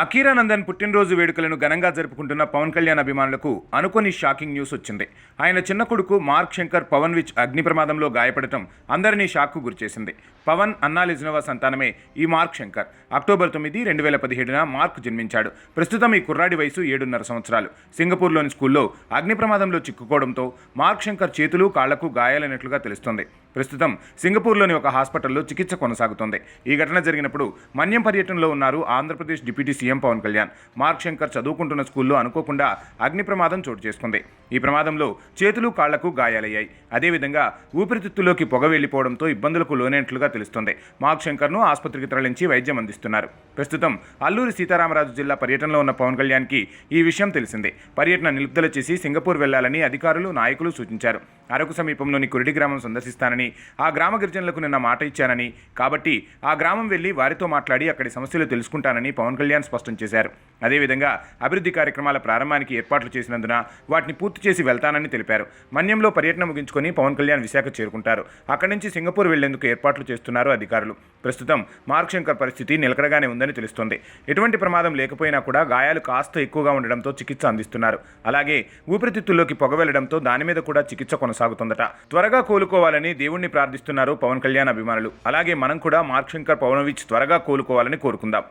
అఖీరానందన్ పుట్టినరోజు వేడుకలను ఘనంగా జరుపుకుంటున్న పవన్ కళ్యాణ్ అభిమానులకు అనుకోని షాకింగ్ న్యూస్ వచ్చింది. ఆయన చిన్న కొడుకు మార్క్ శంకర్ పవన్ విచ్ అగ్ని ప్రమాదంలో గాయపడటం అందరినీ షాక్కు గురిచేసింది. పవన్ అన్నా లిజ్నోవా సంతానమే ఈ మార్క్ శంకర్. అక్టోబర్ 9, 2017న మార్క్ జన్మించాడు. ప్రస్తుతం ఈ కుర్రాడి వయసు 7.5 సంవత్సరాలు. సింగపూర్లోని స్కూల్లో అగ్ని ప్రమాదంలో చిక్కుకోవడంతో మార్క్ శంకర్ చేతులు కాళ్లకు గాయాలైనట్లుగా తెలుస్తోంది. ప్రస్తుతం సింగపూర్లోని ఒక హాస్పిటల్లో చికిత్స కొనసాగుతోంది. ఈ ఘటన జరిగినప్పుడు మన్యం పర్యటనలో ఉన్నారు Andhra Pradesh deputy CM Pawan Kalyan. Mark Shankar చదువుకుంటున్న స్కూల్లో అనుకోకుండా అగ్ని ప్రమాదం చోటు చేసుకుంది. ఈ ప్రమాదంలో చేతులు కాళ్లకు గాయాలయ్యాయి. అదేవిధంగా ఊపిరితిత్తుల్లోకి పొగ వెళ్లిపోవడంతో ఇబ్బందులకు లోనైనట్లుగా తెలుస్తోంది. మార్క్ శంకర్ను ఆసుపత్రికి తరలించి వైద్యం అందిస్తున్నారు. ప్రస్తుతం అల్లూరి సీతారామరాజు జిల్లా పర్యటనలో ఉన్న పవన్ కళ్యాణ్కి ఈ విషయం తెలిసిందే. పర్యటన నిలుపుదల చేసి సింగపూర్ వెళ్లాలని అధికారులు, నాయకులు సూచించారు. అరకు సమీపంలోని కురిడి గ్రామం సందర్శిస్తానని, ఆ గ్రామ గిరిజనులకు నిన్న మాట ఇచ్చానని, కాబట్టి ఆ గ్రామం వెళ్లి వారితో మాట్లాడి అక్కడి సమస్యలు తెలుసుకుంటానని పవన్ కళ్యాణ్ స్పష్టం చేశారు. అదేవిధంగా అభివృద్ధి కార్యక్రమాల ప్రారంభానికి ఏర్పాట్లు చేసినందున వాటిని పూర్తి చేసి వెళ్తానని తెలిపారు. మన్యంలో పర్యటన ముగించుకొని పవన్ కళ్యాణ్ విశాఖ చేరుకుంటారు. అక్కడి నుంచి సింగపూర్ వెళ్లేందుకు ఏర్పాట్లు చేస్తున్నారు అధికారులు. ప్రస్తుతం మార్క్ శంకర్ పరిస్థితి నిలకడగానే ఉందని తెలుస్తోంది. ఎటువంటి ప్రమాదం లేకపోయినా కూడా గాయాలు కాస్త ఎక్కువగా ఉండడంతో చికిత్స అందిస్తున్నారు. అలాగే ఊపిరితిత్తుల్లోకి పొగ వెళ్లడంతో దాని మీద కూడా చికిత్స కొనసాగుతుందట. త్వరగా కోలుకోవాలని దేవుణ్ణి ప్రార్థిస్తున్నారు పవన్ కళ్యాణ్ అభిమానులు. అలాగే మనం కూడా మార్క్ శంకర్ పవన్ విచ్ త్వరగా కోలుకోవాలని కోరుకుందాం.